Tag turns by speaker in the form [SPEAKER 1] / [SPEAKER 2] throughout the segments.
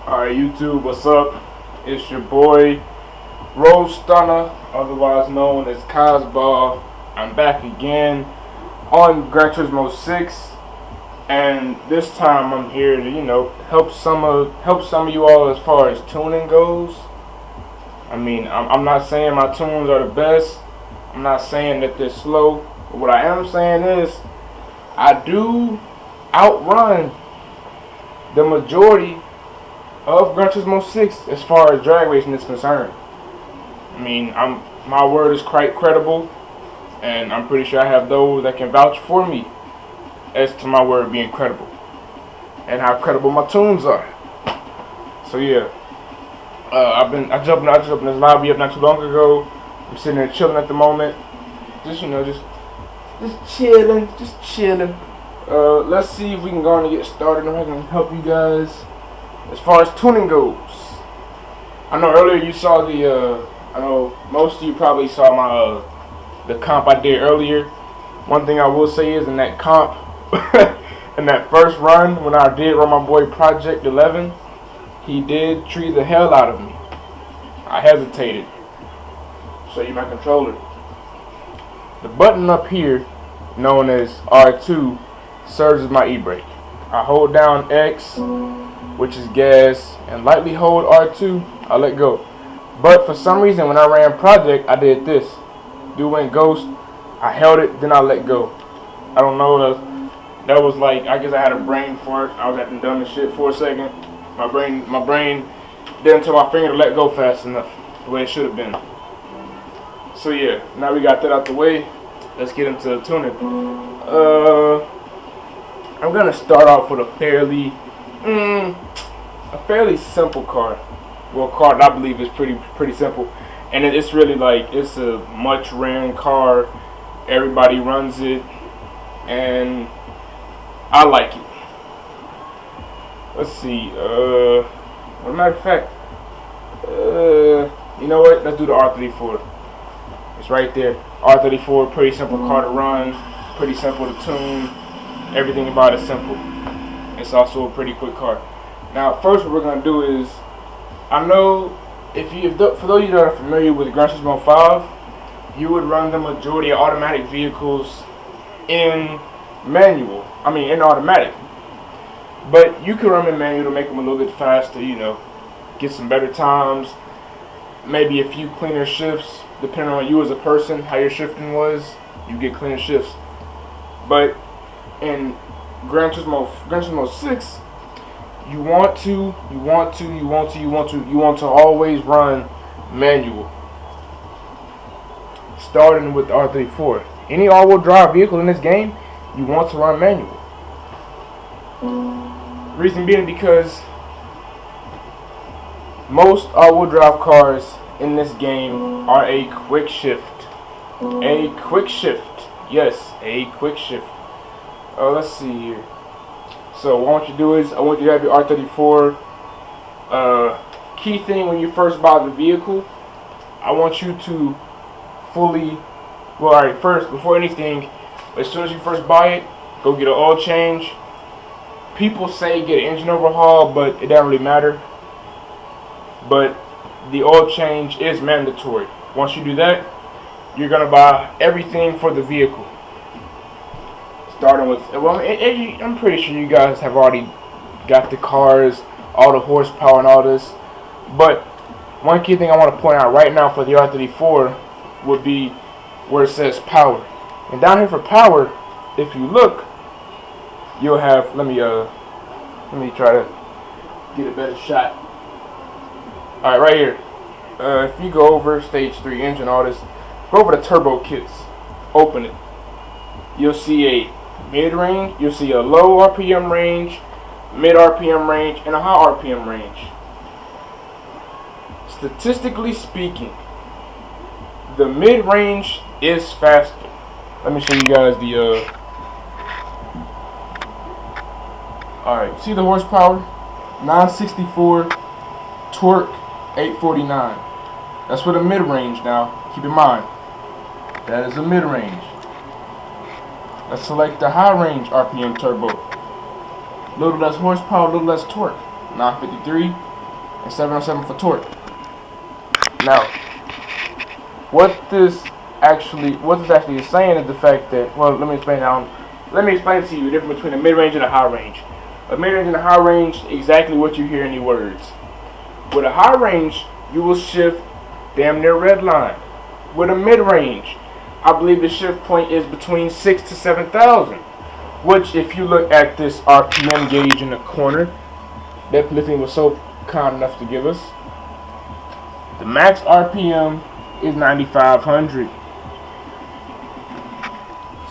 [SPEAKER 1] Alright, YouTube, what's up? It's your boy, Road Stunner, otherwise known as Cosball. I'm back again on Gran Turismo 6, and this time I'm here to, help some of you all as far as tuning goes. I mean, I'm not saying my tunes are the best. I'm not saying that they're slow. But what I am saying is, I do outrun the majority of Gran Turismo 6 as far as drag racing is concerned. I mean, my word is quite credible, and I'm pretty sure I have those that can vouch for me as to my word being credible and how credible my tunes are. So yeah, I jumped in this lobby up not too long ago. I'm sitting there chilling at the moment, just chilling. Let's see if we can go on and get started, and I can help you guys as far as tuning goes. I know earlier you saw I know most of you probably saw the comp I did earlier. One thing I will say is in that comp, in that first run, when I did run my boy Project 11, he did tree the hell out of me. I hesitated. Show you my controller. The button up here, known as R2, serves as my e-brake. I hold down X, which is gas, and lightly hold R2, I let go. But for some reason, when I ran Project, I did this. Dude went ghost, I held it, then I let go. I don't know, that was like, I guess I had a brain fart. I was acting dumb as shit for a second. My brain didn't tell my finger to let go fast enough, the way it should have been. So yeah, now we got that out the way. Let's get into tuning. I'm gonna start off with a fairly simple car. Well, car that I believe is pretty simple, and it's really like it's a much ran car. Everybody runs it, and I like it. Let's see. As a matter of fact, you know what? Let's do the R34. It's right there. R34, pretty simple car to run, pretty simple to tune. Everything about it simple. It's also a pretty quick car. Now, first what we're gonna do is, I know for those of you that are familiar with Gran Turismo 5, you would run the majority of automatic vehicles in automatic. But you can run them in manual to make them a little bit faster, get some better times, maybe a few cleaner shifts, depending on you as a person, how your shifting was, you get cleaner shifts. But in Gran Turismo 6, you want to always run manual. Starting with the R34. Any all-wheel drive vehicle in this game, you want to run manual. Reason being because most all-wheel drive cars in this game are a quick shift. A quick shift. Yes, a quick shift. Let's see here. So what I want you to do is, I want you to have your R34. Key thing when you first buy the vehicle, I want you to first, before anything, as soon as you first buy it, go get an oil change. People say get an engine overhaul, but it doesn't really matter. But the oil change is mandatory. Once you do that, you're gonna buy everything for the vehicle. Starting with, I'm pretty sure you guys have already got the cars, all the horsepower and all this. But one key thing I want to point out right now for the R34 would be where it says power. And down here for power, if you look, you'll have, let me try to get a better shot. Alright, right here. If you go over stage 3 engine, all this, go over the turbo kits, open it. You'll see a mid-range, you'll see a low RPM range, mid RPM range, and a high RPM range. Statistically speaking, the mid-range is faster. Let me show you guys the alright, see the horsepower? 964, torque 849. That's for the mid-range now. Keep in mind, that is a mid-range. Let's select the high-range RPM turbo. A little less horsepower, a little less torque. 953, and 707 for torque. Now, what this actually is saying is the fact that, well, let me explain to you the difference between a mid-range and a high range. A mid-range and a high range, exactly what you hear in the words. With a high range, you will shift damn near redline. With a mid-range, I believe the shift point is between 6,000 to 7,000. Which, if you look at this RPM gauge in the corner that Polyphony was so kind enough to give us, the max RPM is 9,500.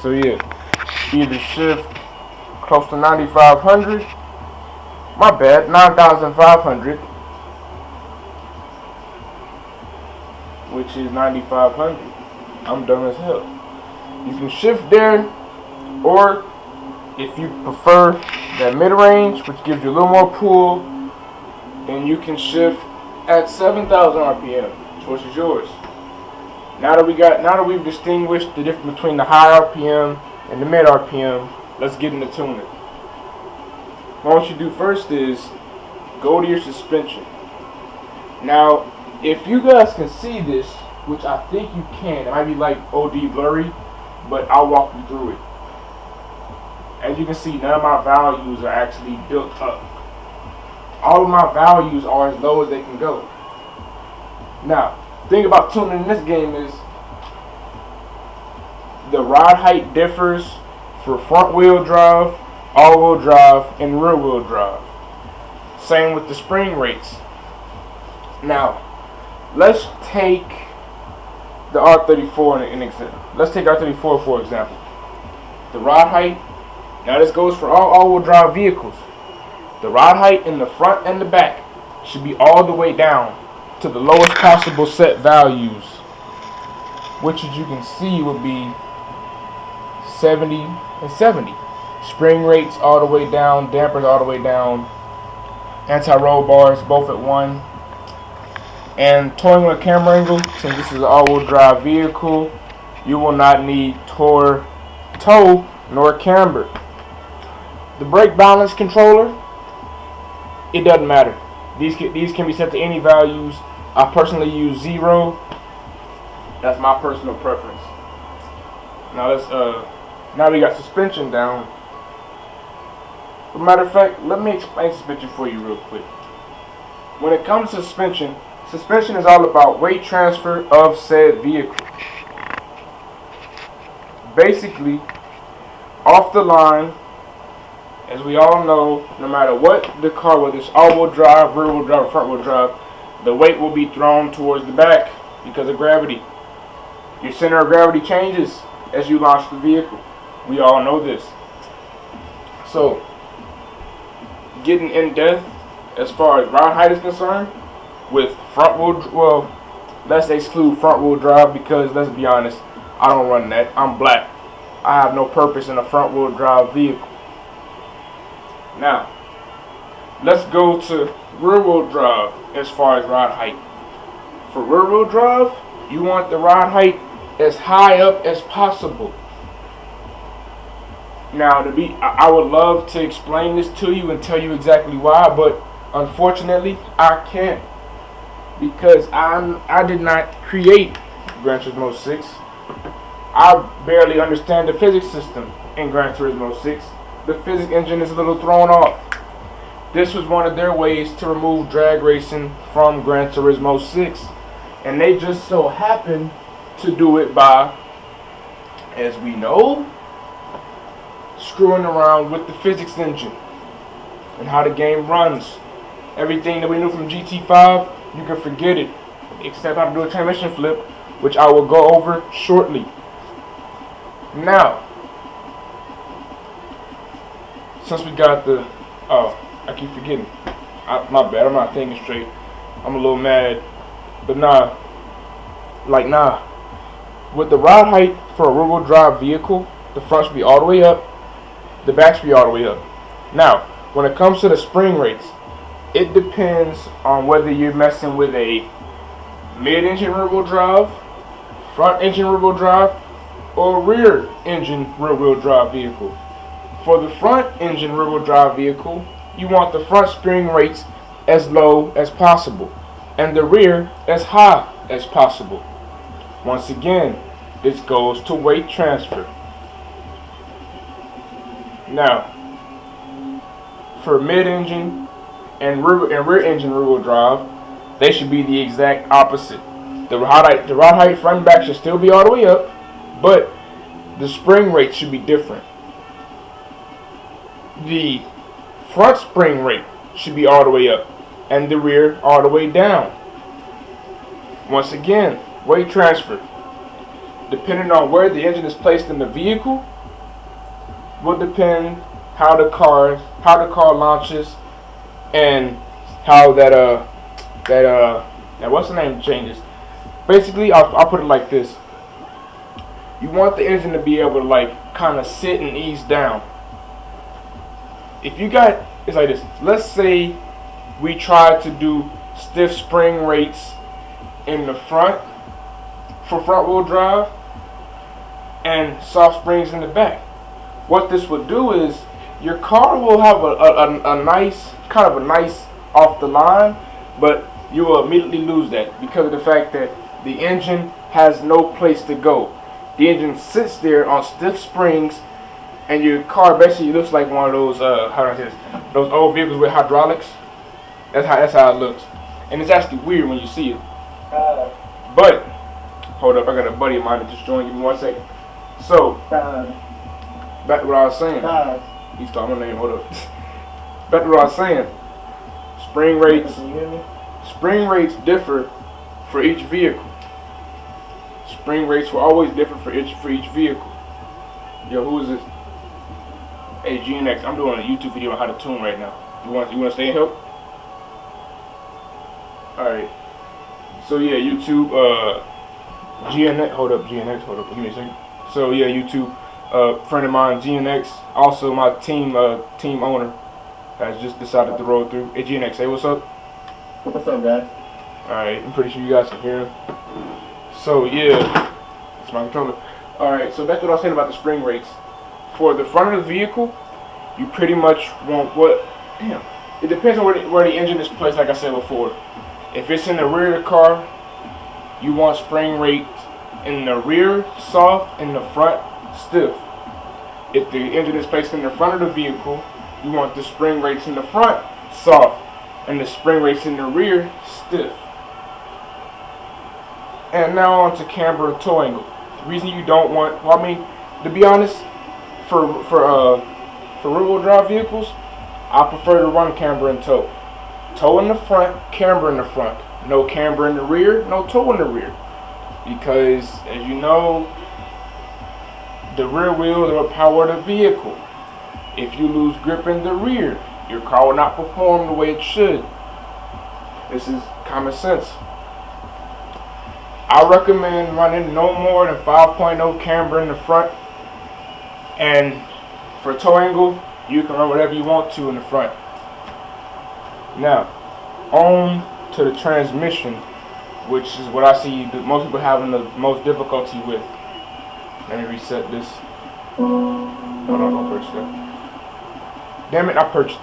[SPEAKER 1] So yeah, either shift close to 9,500. My bad, 9,500, which is 9,500. I'm dumb as hell. You can shift there, or if you prefer that mid-range, which gives you a little more pull, then you can shift at 7,000 RPM. Choice is yours. Now that we've distinguished the difference between the high RPM and the mid RPM, let's get into tuning. What you do first is go to your suspension. Now, if you guys can see this, which I think you can, it might be like OD blurry, but I'll walk you through it. As you can see, none of my values are actually built up. All of my values are as low as they can go. Now, the thing about tuning in this game is the ride height differs for front wheel drive, all wheel drive, and rear wheel drive. Same with the spring rates. Now, let's take the R34 in example. Let's take R34 for example. The ride height. Now this goes for all all-wheel drive vehicles. The ride height in the front and the back should be all the way down to the lowest possible set values, which as you can see would be 70 and 70. Spring rates all the way down, dampers all the way down, anti-roll bars both at 1. And towing with a camera angle, since this is an all-wheel drive vehicle, you will not need tow nor camber. The brake balance controller, it doesn't matter. These can be set to any values. I personally use 0. That's my personal preference. Now we got suspension down. As a matter of fact, let me explain suspension for you real quick. When it comes to suspension, suspension is all about weight transfer of said vehicle. Basically, off the line, as we all know, no matter what the car, whether it's all-wheel drive, rear-wheel drive, or front-wheel drive, the weight will be thrown towards the back because of gravity. Your center of gravity changes as you launch the vehicle. We all know this. So, getting in depth as far as ride height is concerned, with front-wheel, let's exclude front-wheel drive because, let's be honest, I don't run that. I'm black. I have no purpose in a front-wheel drive vehicle. Now, let's go to rear-wheel drive as far as ride height. For rear-wheel drive, you want the ride height as high up as possible. Now, I would love to explain this to you and tell you exactly why, but unfortunately, I can't. Because I did not create Gran Turismo 6. I barely understand the physics system in Gran Turismo 6. The physics engine is a little thrown off. This was one of their ways to remove drag racing from Gran Turismo 6. And they just so happened to do it by, as we know, screwing around with the physics engine and how the game runs. Everything that we knew from GT5, you can forget it, except how to do a transmission flip, which I will go over shortly. Now, since we got the, I keep forgetting. My bad, I'm not thinking straight. I'm a little mad. But nah. With the ride height for a rear-wheel drive vehicle, the front should be all the way up, the back should be all the way up. Now, when it comes to the spring rates, it depends on whether you're messing with a mid-engine rear-wheel drive, front-engine rear-wheel drive, or rear-engine rear-wheel drive vehicle. For the front-engine rear-wheel drive vehicle, you want the front spring rates as low as possible and the rear as high as possible. Once again, this goes to weight transfer. Now, for mid-engine and rear engine rear-wheel drive, they should be the exact opposite. The ride height front and back should still be all the way up, but the spring rate should be different. The front spring rate should be all the way up, and the rear all the way down. Once again, weight transfer. Depending on where the engine is placed in the vehicle, will depend how the car launches and how that what's the name changes. Basically, I'll put it like this: you want the engine to be able to like kind of sit and ease down. If you got, it's like this. Let's say we try to do stiff spring rates in the front for front wheel drive and soft springs in the back. What this would do is your car will have a nice off the line, but you will immediately lose that because of the fact that the engine has no place to go. The engine sits there on stiff springs, and your car basically looks like one of those how do I say this? Those old vehicles with hydraulics. That's how it looks, and it's actually weird when you see it. But hold up, I got a buddy of mine that just joined. Give me 1 second. So back to what I was saying. He's talking my name. Hold up. Back to what I was saying. Spring rates. Spring rates differ for each vehicle. Spring rates will always differ for each vehicle. Yo, who is this? Hey, GNX. I'm doing a YouTube video on how to tune right now. You want to stay and help? All right. So yeah, YouTube. GNX. Hold up, GNX. Hold up. Give me a second. So yeah, YouTube. Friend of mine, GNX, also my team owner, has just decided to roll through. Hey GNX, say what's up.
[SPEAKER 2] What's up, guys?
[SPEAKER 1] Alright, I'm pretty sure you guys can hear him. So yeah, it's my controller. Alright, so back to what I was saying about the spring rates. For the front of the vehicle, you pretty much want what? Damn. It depends on where the engine is placed, like I said before. If it's in the rear of the car, you want spring rate in the rear soft, in the front stiff. If the engine is placed in the front of the vehicle, you want the spring rates in the front soft and the spring rates in the rear stiff. And now on to camber and toe angle. The reason you don't want, well, I mean, to be honest, for rear-wheel drive vehicles, I prefer to run camber and toe. Toe in the front, camber in the front. No camber in the rear, no toe in the rear. Because, as you know, the rear wheels are what power the vehicle. If you lose grip in the rear, your car will not perform the way it should. This is common sense. I recommend running no more than 5.0 camber in the front. And for toe angle, you can run whatever you want to in the front. Now, on to the transmission, which is what I see most people having the most difficulty with. Let me reset this. Hold on, don't purchase that. Damn it, I purchased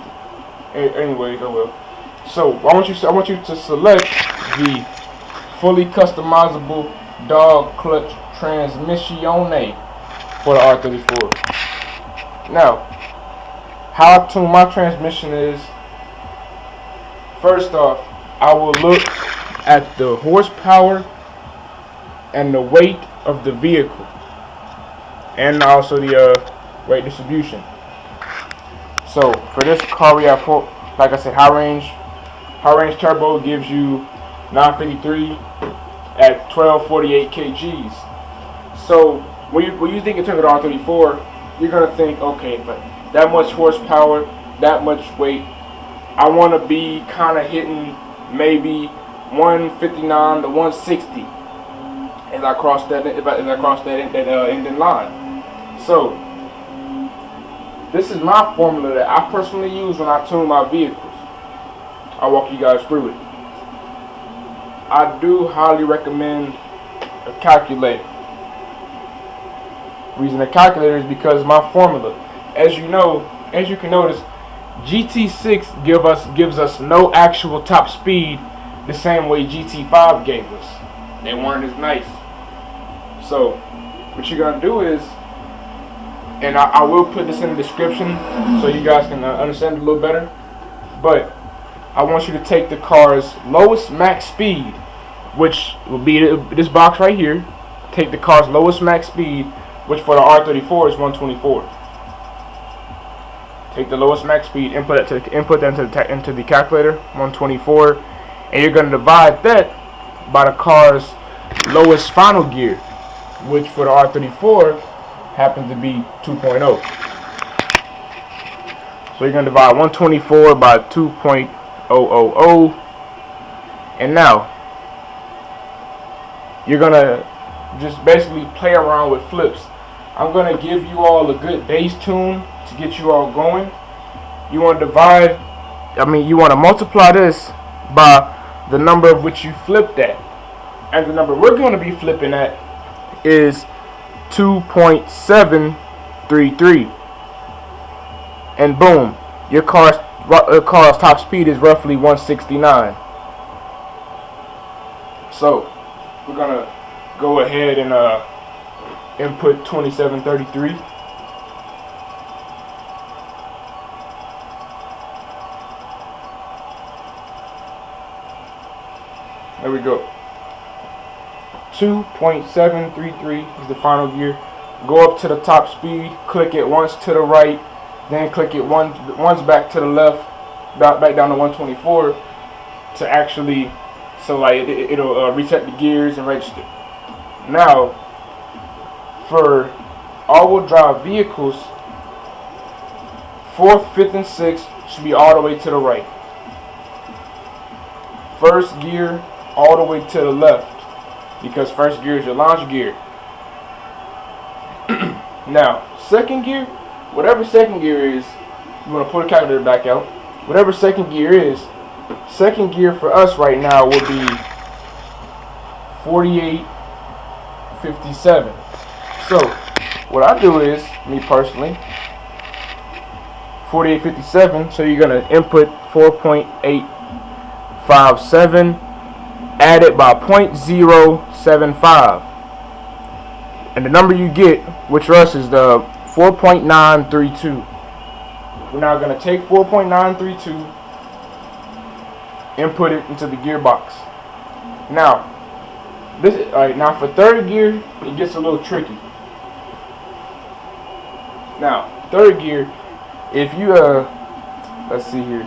[SPEAKER 1] it. Anyways, I will. So I want you to select the fully customizable dog clutch transmission for the R34. Now, how I tune my transmission is, first off, I will look at the horsepower and the weight of the vehicle, and also the weight distribution. So for this car we have, like I said, high range turbo gives you 953 at 1248 kgs. So when you think in terms of the R34, you're gonna think, okay, but that much horsepower, that much weight, I want to be kind of hitting maybe 159 to 160 as I cross that engine line. So this is my formula that I personally use when I tune my vehicles. I'll walk you guys through it. I do highly recommend a calculator. The reason a calculator is because my formula, as you know, as you can notice, GT6 gives us no actual top speed the same way GT5 gave us. They weren't as nice. So what you're gonna do is, and I will put this in the description so you guys can understand it a little better, but I want you to take the car's lowest max speed, which will be this box right here. Take the car's lowest max speed, which for the R34 is 124. Take the lowest max speed, input that into the calculator, 124, and you're going to divide that by the car's lowest final gear, which for the R34 happens to be 2.0. So you're going to divide 124 by 2.000, and now you're going to just basically play around with flips. I'm going to give you all a good bass tune to get you all going. You want to you want to multiply this by the number of which you flipped at. And the number we're going to be flipping at is 2.733. And boom, your car's top speed is roughly 169. So we're going to go ahead and input 2733. There we go. 2.733 is the final gear. Go up to the top speed, click it once to the right, then click it once back to the left, back down to 124 to actually, so like it'll reset the gears and register. Now, for all-wheel drive vehicles, 4th, 5th, and 6th should be all the way to the right. First gear all the way to the left, because first gear is your launch gear. Now, second gear, whatever second gear is, you want to pull the calculator back out. Whatever second gear is, second gear for us right now will be 4857. So what I do is, me personally, 4857. So you're gonna input 4.857, add it by 0.075, and the number you get, which for us is the 4.932. We're now gonna take 4.932, input it into the gearbox. Now, now for third gear, it gets a little tricky. Now, third gear, if you let's see here,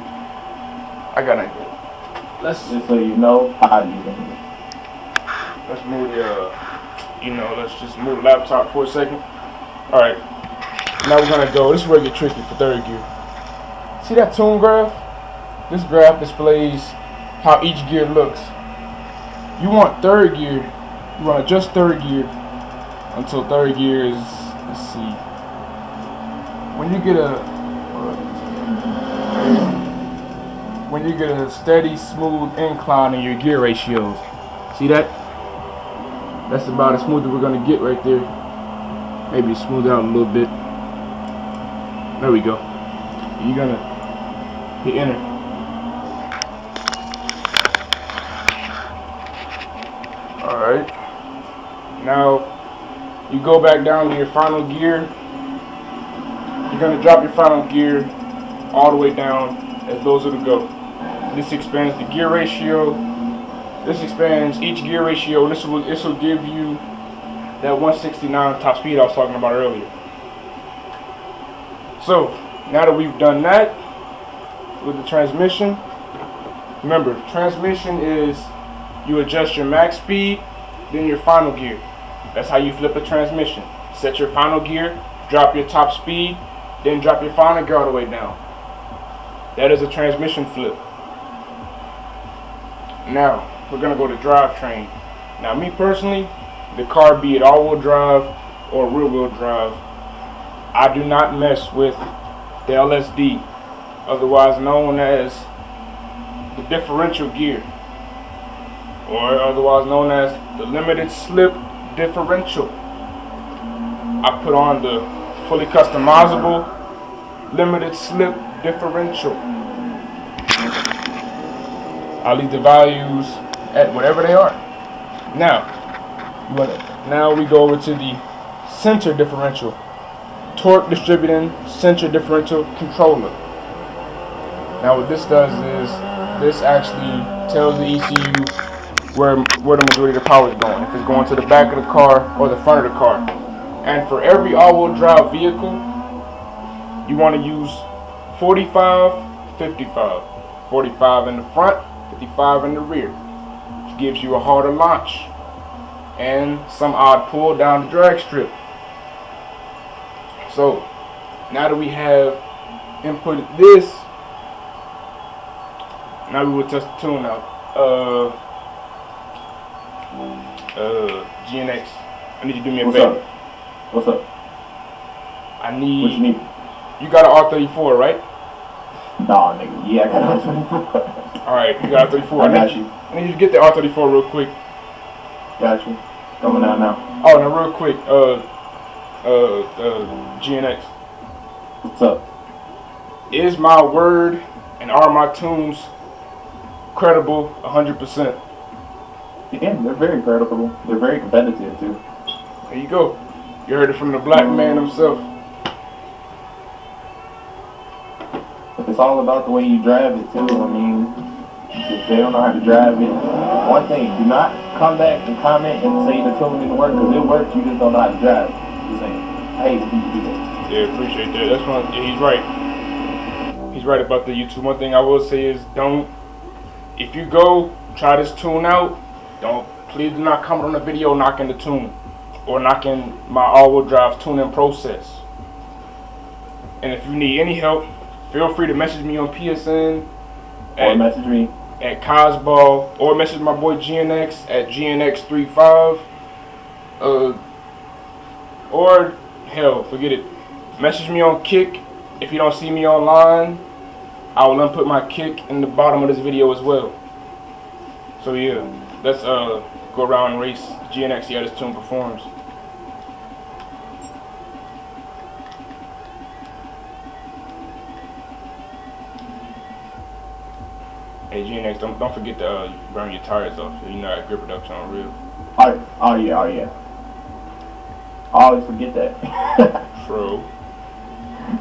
[SPEAKER 1] let's
[SPEAKER 2] Just so you know how you do it.
[SPEAKER 1] let's move the let's just move the laptop for a second. All right, now we're gonna go. This is where it gets tricky for third gear. See that tune graph? This graph displays how each gear looks. You want third gear, you want to adjust third gear until third gear is, let's see, when you get a steady, smooth incline in your gear ratios. See that? That's about as smooth as we're going to get right there. Maybe smooth out a little bit. There we go. You're going to hit enter. Alright, now you go back down to your final gear. You're going to drop your final gear all the way down as those are to go. This expands the gear ratio. This expands each gear ratio. This will give you that 169 top speed I was talking about earlier. So now that we've done that with the transmission, remember, transmission is you adjust your max speed, then your final gear. That's how you flip a transmission. Set your final gear, drop your top speed, then drop your final gear all the way down. That is a transmission flip. Now, we're going to go to drivetrain. Now, me personally, the car, be it all-wheel drive or rear-wheel drive, I do not mess with the LSD, otherwise known as the differential gear, or otherwise known as the limited slip differential. I put on the fully customizable limited slip differential. I'll leave the values at whatever they are. Now we go over to the center differential. Torque distributing center differential controller. Now what this does is this actually tells the ECU where the majority of the power is going. If it's going to the back of the car or the front of the car. And for every all-wheel drive vehicle, you want to use 45, 55. 45 in the front, 55 in the rear. Which gives you a harder launch and some odd pull down the drag strip. So now that we have inputted this, now we will test the tune out. GNX, I need you to do me a favor.
[SPEAKER 2] What's up?
[SPEAKER 1] I need.
[SPEAKER 2] What you need?
[SPEAKER 1] You got an R34, right?
[SPEAKER 2] Nah, nigga. Yeah, I got R34.
[SPEAKER 1] Alright, you got R34.
[SPEAKER 2] I got you.
[SPEAKER 1] I need you to get the R34 real quick.
[SPEAKER 2] Got you. Coming down now.
[SPEAKER 1] Oh, now real quick. GNX.
[SPEAKER 2] What's up?
[SPEAKER 1] Is my word and are my tunes credible 100%?
[SPEAKER 2] Yeah, they're very credible. They're very competitive too.
[SPEAKER 1] There you go. You heard it from the black man himself.
[SPEAKER 2] It's all about the way you drive it too. I mean, if they don't know how to drive it, one thing, do not come back and comment and say the tune didn't work, because it works, you just don't know how to drive it. Just saying, I hate when people do that.
[SPEAKER 1] Yeah, appreciate that. That's one. Yeah, he's right. He's right about the YouTube. One thing I will say is if you go try this tune out, please do not comment on the video knocking the tune or knocking my all-wheel drive tuning process. And if you need any help, feel free to message me on PSN
[SPEAKER 2] or message me
[SPEAKER 1] at Cosball, or message my boy GNX at GNX35. Or hell, forget it. Message me on KIK. If you don't see me online, I will input my KIK in the bottom of this video as well. So yeah, let's go around and race GNX, see how this tune performs. Hey GNX, don't forget to burn your tires off. You know that grip reduction on real.
[SPEAKER 2] Oh yeah. I always forget that.
[SPEAKER 1] True.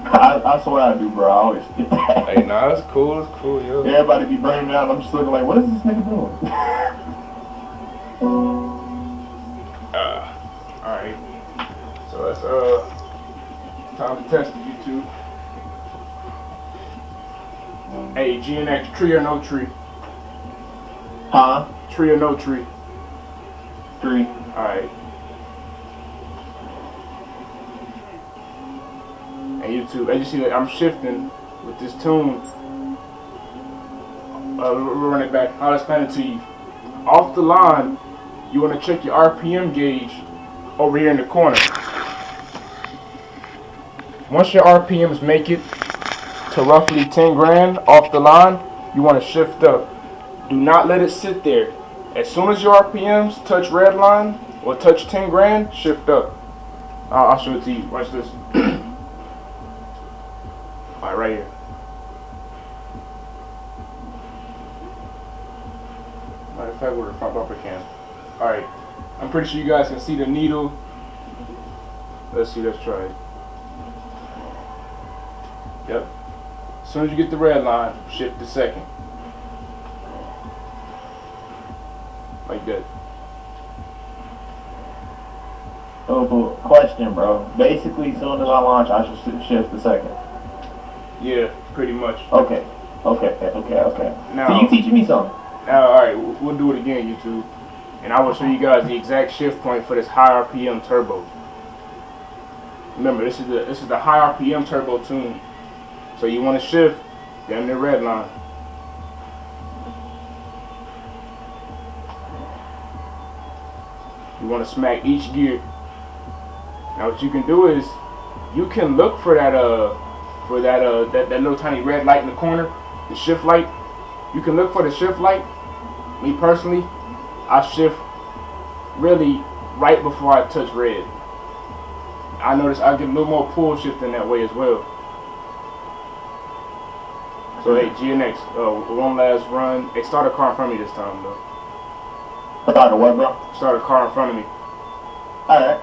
[SPEAKER 2] I swear I do, bro. I always forget that.
[SPEAKER 1] Hey, nah, it's cool, yo.
[SPEAKER 2] Everybody be burning out. I'm just looking like, what is this nigga doing?
[SPEAKER 1] Alright. So that's time to test it, YouTube. Hey, GNX, tree or no tree?
[SPEAKER 2] Huh?
[SPEAKER 1] Tree or no tree?
[SPEAKER 2] Tree.
[SPEAKER 1] Alright. Hey YouTube, as you see that I'm shifting with this tune. We'll run it back. I'll explain it to you. Off the line, you want to check your RPM gauge over here in the corner. Once your RPMs make it to roughly 10 grand off the line, you want to shift up. Do not let it sit there. As soon as your RPMs touch red line or touch 10 grand, shift up. I'll show it to you. Watch this. Alright, right here. Matter of fact, where the front bumper can. Alright, I'm pretty sure you guys can see the needle. Let's try it. Yep. As soon as you get the red line, shift to second. Like that.
[SPEAKER 2] Oh, question, bro. Basically, as soon as I launch, I should shift to second.
[SPEAKER 1] Yeah, pretty much.
[SPEAKER 2] Okay.
[SPEAKER 1] Now,
[SPEAKER 2] so you teaching me something?
[SPEAKER 1] Now, alright, we'll do it again, YouTube. And I will show you guys the exact shift point for this high RPM turbo. Remember, this is the high RPM turbo tune. So you want to shift down the red line. You want to smack each gear. Now what you can do is you can look for that little tiny red light in the corner, the shift light. You can look for the shift light. Me personally, I shift really right before I touch red. I notice I get a little more pull shifting that way as well. So hey, GNX, one last run. Hey, start a car in front of me this time though.
[SPEAKER 2] Start a what, bro?
[SPEAKER 1] Start a car in front of me.
[SPEAKER 2] Alright.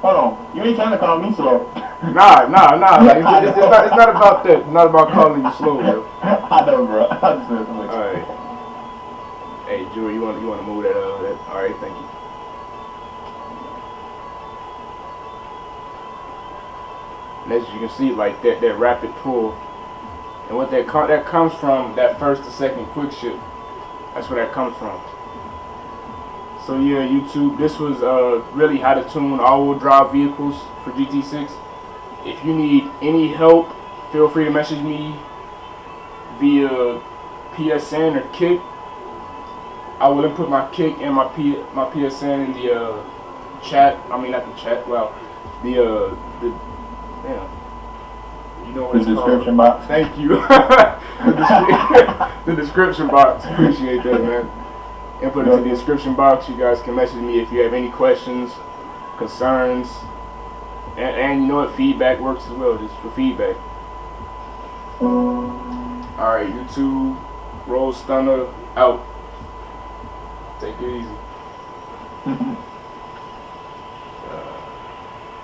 [SPEAKER 2] Hold on. You ain't trying to call me slow.
[SPEAKER 1] Nah. Like, it's not about that. It's not about calling you slow, bro.
[SPEAKER 2] I know, bro. I'm just messing with you.
[SPEAKER 1] Alright. Hey, Drew, you want to move that? Alright, thank you. And as you can see, like that rapid pull, and what that comes from, that first to second quick shift. That's where that comes from. So yeah, YouTube, this was really how to tune all-wheel drive vehicles for GT6. If you need any help, feel free to message me via PSN or KIK. I will input my KIK and my PSN in the chat. I mean, not the chat. Well, the damn. You know what
[SPEAKER 2] the
[SPEAKER 1] it's
[SPEAKER 2] description
[SPEAKER 1] called.
[SPEAKER 2] box.
[SPEAKER 1] Thank you. The description box. Appreciate that, man. Input it to the description box. You guys can message me if you have any questions, concerns, and you know what, feedback works as well, just for feedback. Alright, YouTube, Roll Stunner out. Take it easy.